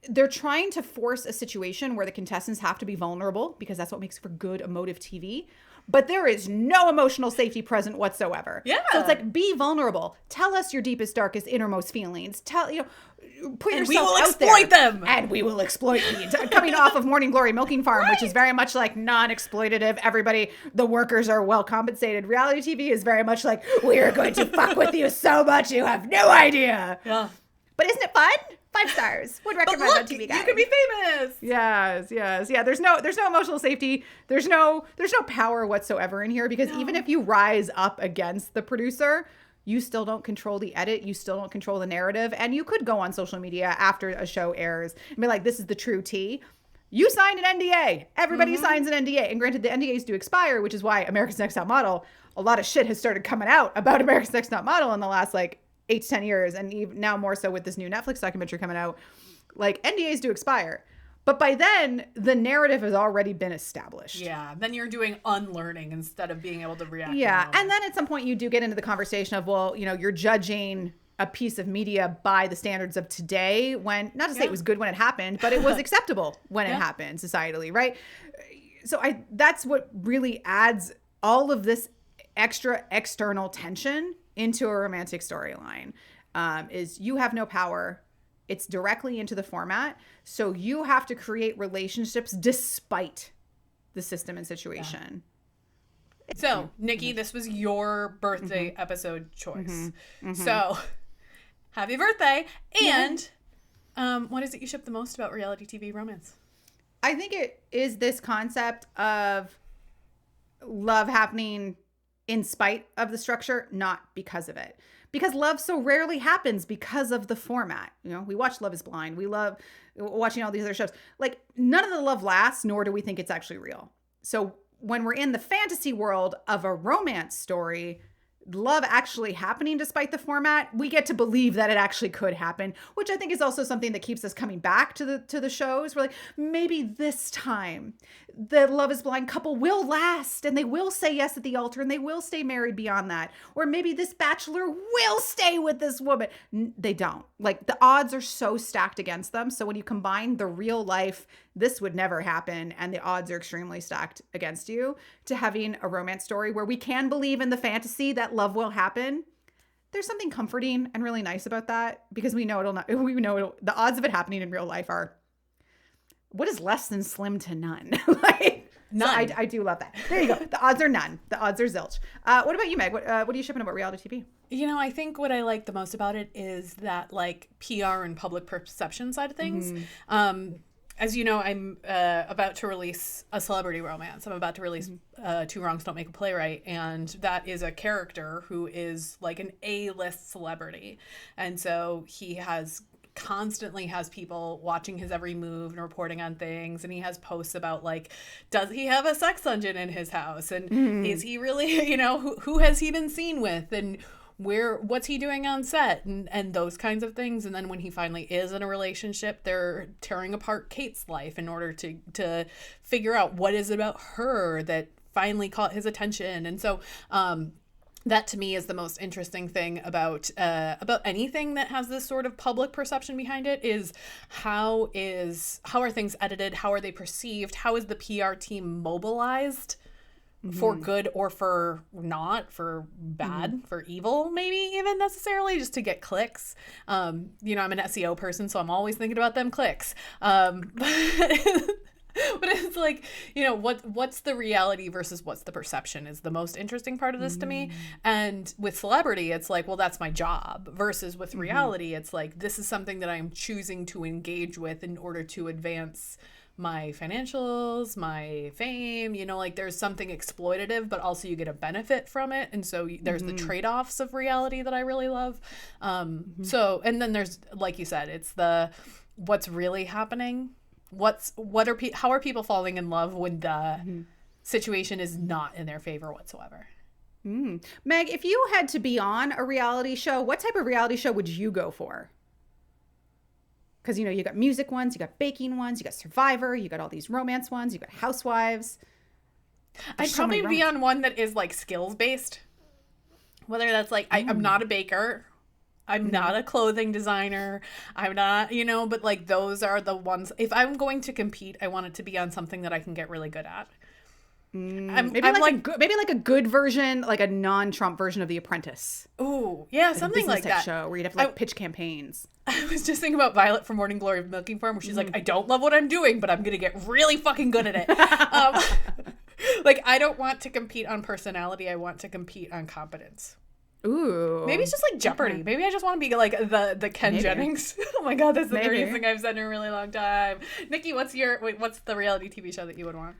they're trying to force a situation where the contestants have to be vulnerable because that's what makes for good emotive TV. But there is no emotional safety present whatsoever. Yeah. So it's like, be vulnerable. Tell us your deepest, darkest, innermost feelings. Put yourself we will out there. exploit them. And we will exploit you. Coming off of Morning Glory Milking Farm, which is very much like non-exploitative. Everybody, the workers are well compensated. Reality TV is very much like, we are going to fuck with you so much you have no idea. Yeah. But isn't it fun? 5 stars. Would recommend But on look, TV Guide. you can be famous. Yes. Yeah, there's no emotional safety. There's no power whatsoever in here because even if you rise up against the producer, you still don't control the edit, you still don't control the narrative, and you could go on social media after a show airs and be like, this is the true tea. You signed an NDA. Everybody signs an NDA. And granted, the NDAs do expire, which is why America's Next Top Model, a lot of shit has started coming out about America's Next Top Model in the last 8 to 10 years, and even now more so with this new Netflix documentary coming out. Like, NDAs do expire. But by then, the narrative has already been established. Yeah, then you're doing unlearning instead of being able to react. Yeah, and then at some point you do get into the conversation of, well, you know, you're judging a piece of media by the standards of today when, not to say it was good when it happened, but it was acceptable when it happened societally, right? So that's what really adds all of this extra external tension into a romantic storyline. Is you have no power. It's directly into the format. So you have to create relationships despite the system and situation. Yeah. So, Nikki, this was your birthday episode choice. So, happy birthday. And what is it you ship the most about reality TV romance? I think it is this concept of love happening in spite of the structure, not because of it. Because love so rarely happens because of the format. You know, we watch Love is Blind. We love watching all these other shows. Like, none of the love lasts, nor do we think it's actually real. So when we're in the fantasy world of a romance story, love actually happening despite the format, we get to believe that it actually could happen, which I think is also something that keeps us coming back to the shows. We're like, maybe this time the Love is Blind couple will last and they will say yes at the altar and they will stay married beyond that. Or maybe this bachelor will stay with this woman. They don't. Like, the odds are so stacked against them. So when you combine the real life, this would never happen, and the odds are extremely stacked against you, to having a romance story where we can believe in the fantasy that love will happen, there's something comforting and really nice about that, because we know the odds of it happening in real life are, what is less than slim to none? Like, none. So I do love that. There you go. The odds are none. The odds are zilch. What about you, Meg? What are you shipping about reality TV? You know, I think what I like the most about it is that, like, PR and public perception side of things. As you know, I'm about to release a celebrity romance. I'm about to release Two Wrongs Don't Make a Playwright. And that is a character who is like an A-list celebrity. And so he constantly has people watching his every move and reporting on things. And he has posts about, like, does he have a sex dungeon in his house? And is he really, you know, who has he been seen with? And what's he doing on set, and those kinds of things. And then when he finally is in a relationship, they're tearing apart Kate's life in order to figure out what is it about her that finally caught his attention. And so that to me is the most interesting thing about anything that has this sort of public perception behind it, is how are things edited, how are they perceived, how is the PR team mobilized for good or for not, for bad, for evil, maybe even necessarily, just to get clicks. You know, I'm an SEO person, so I'm always thinking about them clicks. But it's like, you know, what's the reality versus what's the perception is the most interesting part of this to me. And with celebrity, it's like, well, that's my job, versus with reality, it's like, this is something that I'm choosing to engage with in order to advance my financials, my fame, you know, like, there's something exploitative, but also you get a benefit from it. And so there's the trade-offs of reality that I really love. So, and then there's, like you said, it's what's really happening. How are people falling in love when the situation is not in their favor whatsoever? Meg, if you had to be on a reality show, what type of reality show would you go for? Because, you know, you got music ones, you got baking ones, you got Survivor, you got all these romance ones, you got Housewives. I'd probably be on one that is, like, skills based. Whether that's like, I'm not a baker, I'm not a clothing designer, I'm not, you know, but, like, those are the ones. If I'm going to compete, I want it to be on something that I can get really good at. Maybe like a good version, like a non-Trump version of The Apprentice. Ooh, yeah, something like that. Show where you'd have to, like, pitch campaigns. I was just thinking about Violet from Morning Glory of Milking Farm, where she's like, I don't love what I'm doing, but I'm gonna get really fucking good at it. Like, I don't want to compete on personality. I want to compete on competence. Ooh. Maybe it's just like Jeopardy. Okay. Maybe I just want to be like the Ken Jennings. Oh my God, that's the dirtiest thing I've said in a really long time. Nikki, what's the reality TV show that you would want?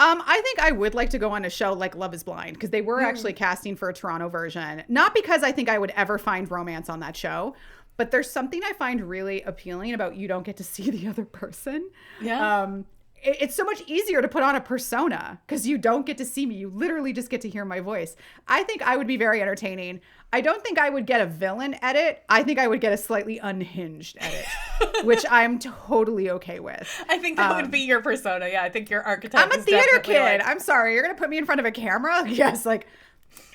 I think I would like to go on a show like Love is Blind, because they were actually casting for a Toronto version. Not because I think I would ever find romance on that show, but there's something I find really appealing about you don't get to see the other person. Yeah. It's so much easier to put on a persona because you don't get to see me. You literally just get to hear my voice. I think I would be very entertaining. I don't think I would get a villain edit. I think I would get a slightly unhinged edit, which I'm totally okay with. I think that would be your persona. Yeah, I think your archetype I'm a theater kid. I'm sorry. You're going to put me in front of a camera? Yes, like,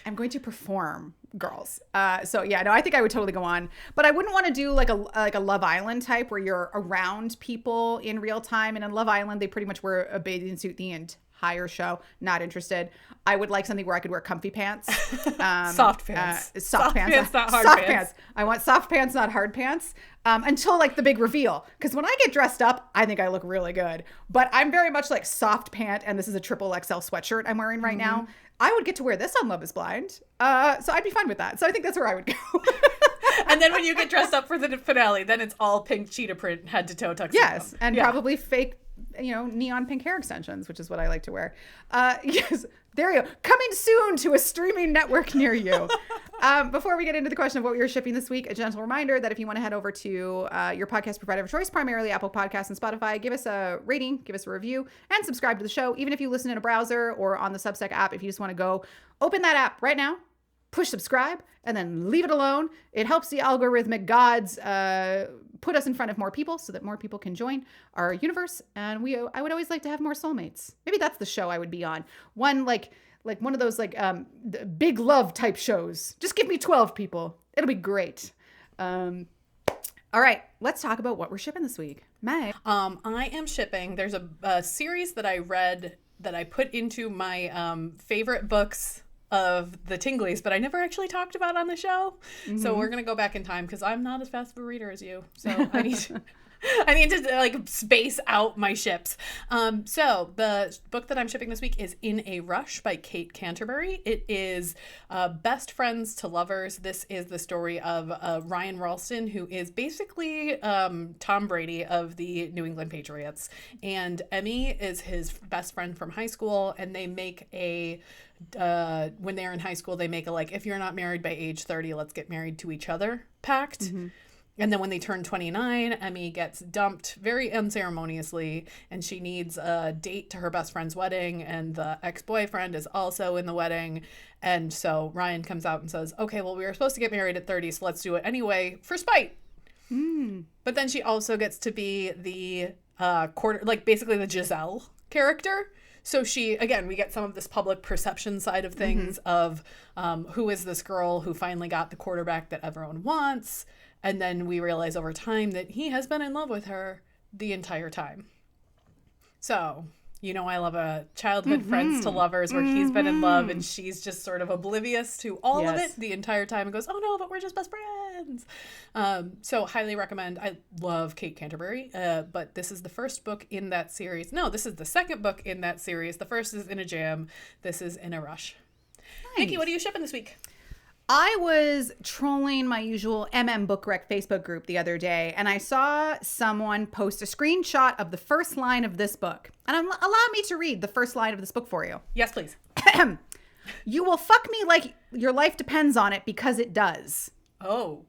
I'm going to perform, girls. So yeah, no, I think I would totally go on, but I wouldn't want to do like a Love Island type where you're around people in real time. And in Love Island, they pretty much wear a bathing suit the higher show. Not interested. I would like something where I could wear comfy pants. Soft pants. Soft pants, not hard soft pants. I want soft pants, not hard pants. Until like the big reveal. Because when I get dressed up, I think I look really good. But I'm very much like soft pant, and this is a triple XL sweatshirt I'm wearing right now. I would get to wear this on Love is Blind. So I'd be fine with that. So I think that's where I would go. And then when you get dressed up for the finale, then it's all pink cheetah print, head to toe tuxedo. Yes, and probably fake, neon pink hair extensions, which is what I like to wear. Yes, there you go. Coming soon to a streaming network near you. Before we get into the question of what we were shipping this week, a gentle reminder that if you want to head over to your podcast provider of choice, primarily Apple Podcasts and Spotify, give us a rating, give us a review, and subscribe to the show. Even if you listen in a browser or on the Substack app, if you just want to go open that app right now, push subscribe, and then leave it alone. It helps the algorithmic gods put us in front of more people so that more people can join our universe. And I would always like to have more soulmates. Maybe that's the show I would be on. One like one of those big love type shows. Just give me 12 people. It'll be great. All right, let's talk about what we're shipping this week. May. I am shipping. There's a series that I read that I put into my favorite books of the Tinglies, but I never actually talked about on the show. So we're going to go back in time because I'm not as fast of a reader as you. So I need to like space out my ships. So the book that I'm shipping this week is In a Rush by Kate Canterbury. It is Best Friends to Lovers. This is the story of Ryan Ralston, who is basically Tom Brady of the New England Patriots. And Emmy is his best friend from high school, and they make when they're in high school, they make a if you're not married by age 30, let's get married to each other pact. And then when they turn 29, Emmy gets dumped very unceremoniously, and she needs a date to her best friend's wedding, and the ex-boyfriend is also in the wedding. And so Ryan comes out and says, okay, well, we were supposed to get married at 30, so let's do it anyway for spite. But then she also gets to be the basically the Giselle character. So we get some of this public perception side of things of who is this girl who finally got the quarterback that everyone wants. And then we realize over time that he has been in love with her the entire time. So, I love a childhood friends to lovers where he's been in love and she's just sort of oblivious to all of it the entire time and goes, oh no, but we're just best friends. So highly recommend. I love Kate Canterbury, but this is the first book in that series. No, this is the second book in that series. The first is In a Jam. This is In a Rush. Nice. Nikki, what are you shipping this week? I was trolling my usual Book Rec Facebook group the other day, and I saw someone post a screenshot of the first line of this book. And allow me to read the first line of this book for you. Yes, please. You will fuck me like your life depends on it because it does. Oh.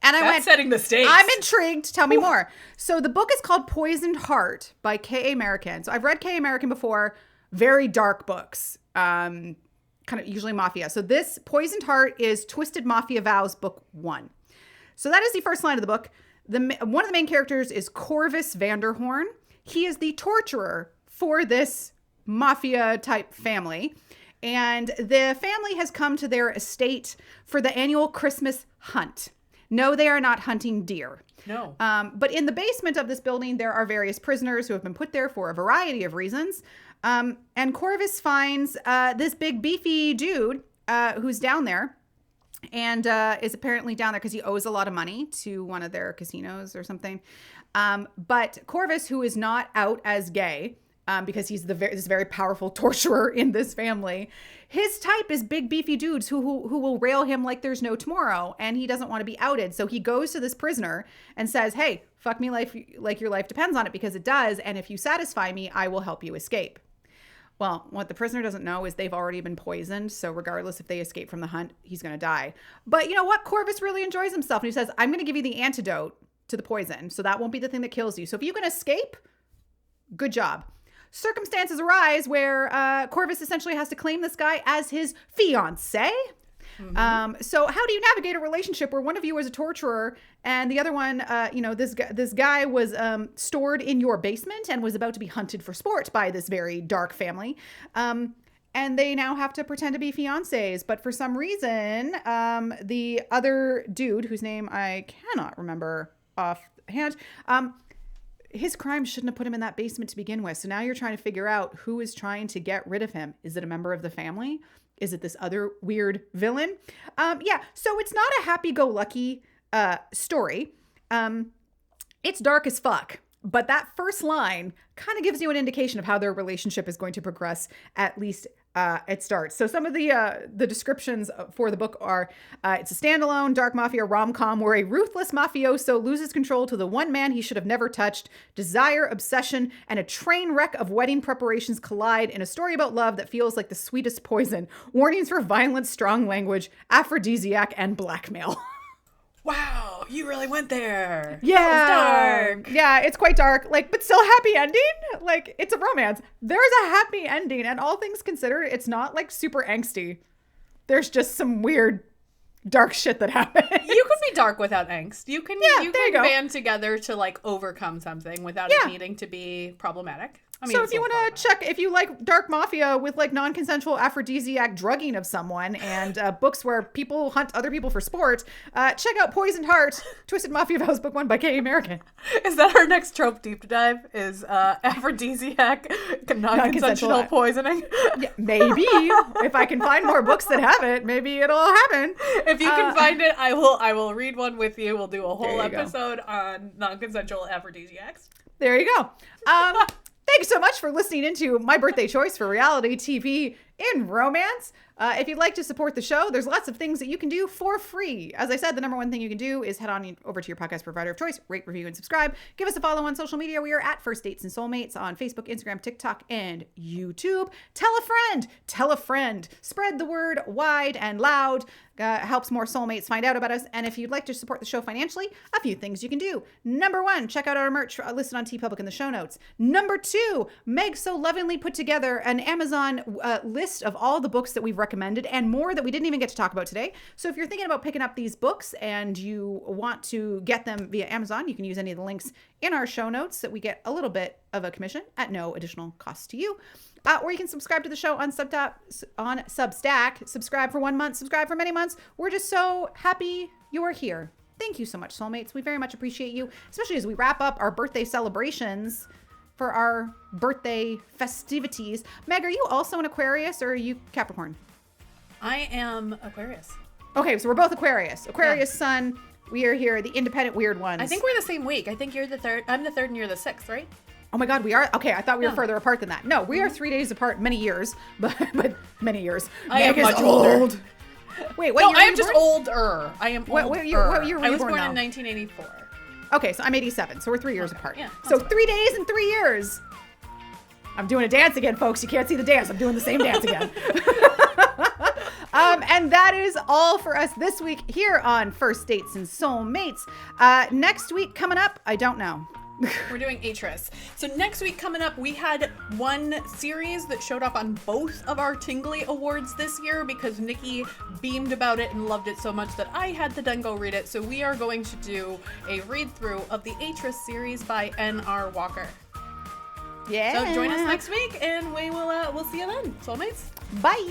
And That's setting the stakes. I'm intrigued. Tell me more. So the book is called Poisoned Heart by K.A. American. So I've read K.A. American before. Very dark books. Kind of usually mafia. So this Poisoned Heart is Twisted Mafia Vows book 1. So that is the first line of the book. One of the main characters is Corvus Vanderhorn. He is the torturer for this mafia type family. And the family has come to their estate for the annual Christmas hunt. No, they are not hunting deer. No. But in the basement of this building, there are various prisoners who have been put there for a variety of reasons. And Corvus finds this big beefy dude who's down there and is apparently down there because he owes a lot of money to one of their casinos or something. But Corvus, who is not out as gay because he's this very powerful torturer in this family, his type is big beefy dudes who will rail him like there's no tomorrow, and he doesn't want to be outed. So he goes to this prisoner and says, hey, fuck me like your life depends on it because it does, and if you satisfy me, I will help you escape. Well, what the prisoner doesn't know is they've already been poisoned, so regardless if they escape from the hunt, he's going to die. But you know what? Corvus really enjoys himself, and he says, I'm going to give you the antidote to the poison, so that won't be the thing that kills you. So if you can escape, good job. Circumstances arise where Corvus essentially has to claim this guy as his fiancé. So how do you navigate a relationship where one of you is a torturer and the other one, this guy was stored in your basement and was about to be hunted for sport by this very dark family. And they now have to pretend to be fiancés. But for some reason, the other dude, whose name I cannot remember offhand, his crime shouldn't have put him in that basement to begin with. So now you're trying to figure out who is trying to get rid of him. Is it a member of the family? Is it this other weird villain? Yeah, so it's not a happy-go-lucky story. It's dark as fuck. But that first line kind of gives you an indication of how their relationship is going to progress, at least it starts. So some of the descriptions for the book are, it's a standalone dark mafia rom-com where a ruthless mafioso loses control to the one man he should have never touched. Desire, obsession, and a train wreck of wedding preparations collide in a story about love that feels like the sweetest poison. Warnings for violence, strong language, aphrodisiac, and blackmail. Wow, you really went there. Yeah. That was dark. Yeah, it's quite dark, like, but still happy ending. Like, it's a romance. There's a happy ending, and all things considered, it's not like super angsty. There's just some weird dark shit that happens. You can be dark without angst. You can you go. band together to like overcome something without it needing to be problematic. I mean, so if you want to check, if you like dark mafia with like non-consensual aphrodisiac drugging of someone and books where people hunt other people for sport, check out Poisoned Heart, Twisted Mafia Vows, Book 1 by K. American. Is that our next trope deep dive? Is aphrodisiac non-consensual poisoning? Yeah, maybe. If I can find more books that have it, maybe it'll happen. If you can find it, I will read one with you. We'll do a whole episode on non-consensual aphrodisiacs. There you go. Thanks so much for listening into my birthday choice for reality TV in romance. If you'd like to support the show, there's lots of things that you can do for free. As I said, the number one thing you can do is head on over to your podcast provider of choice, rate, review, and subscribe. Give us a follow on social media. We are at First Dates and Soulmates on Facebook, Instagram, TikTok, and YouTube. Tell a friend. Tell a friend. Spread the word wide and loud. Helps more soulmates find out about us. And if you'd like to support the show financially, a few things you can do. Number one, check out our merch listed on TeePublic in the show notes. Number two, Meg so lovingly put together an Amazon list of all the books that we've recommended and more that we didn't even get to talk about today. So if you're thinking about picking up these books and you want to get them via Amazon, you can use any of the links in our show notes that we get a little bit of a commission at no additional cost to you. Or you can subscribe to the show on Substack. Subscribe for 1 month, subscribe for many months. We're just so happy you're here. Thank you so much, soulmates. We very much appreciate you, especially as we wrap up our birthday celebrations for our birthday festivities. Meg, are you also an Aquarius or are you Capricorn? I am Aquarius. Okay, so we're both Aquarius. Aquarius sun. We are here, the independent weird ones. I think we're the same week. I think you're the third. I'm the third and you're the sixth, right? Oh my God, we are? Okay, I thought we were further apart than that. No, we are 3 days apart, many years, but many years. I am much old. older. Wait, what no, year I were am you just born? older. I am older. What year were you I was born born now? in 1984. Okay, so I'm 87, so we're 3 years apart. Yeah, so that's 3 days and 3 years. I'm doing a dance again, folks. You can't see the dance. I'm doing the same dance again. And that is all for us this week here on First Dates and Soulmates. Next week coming up, I don't know. We're doing Atris. So next week coming up, we had one series that showed up on both of our Tingly Awards this year because Nikki beamed about it and loved it so much that I had to then go read it. So we are going to do a read-through of the Atris series by N.R. Walker. Yeah. So join us next week and we'll see you then, soulmates. Bye.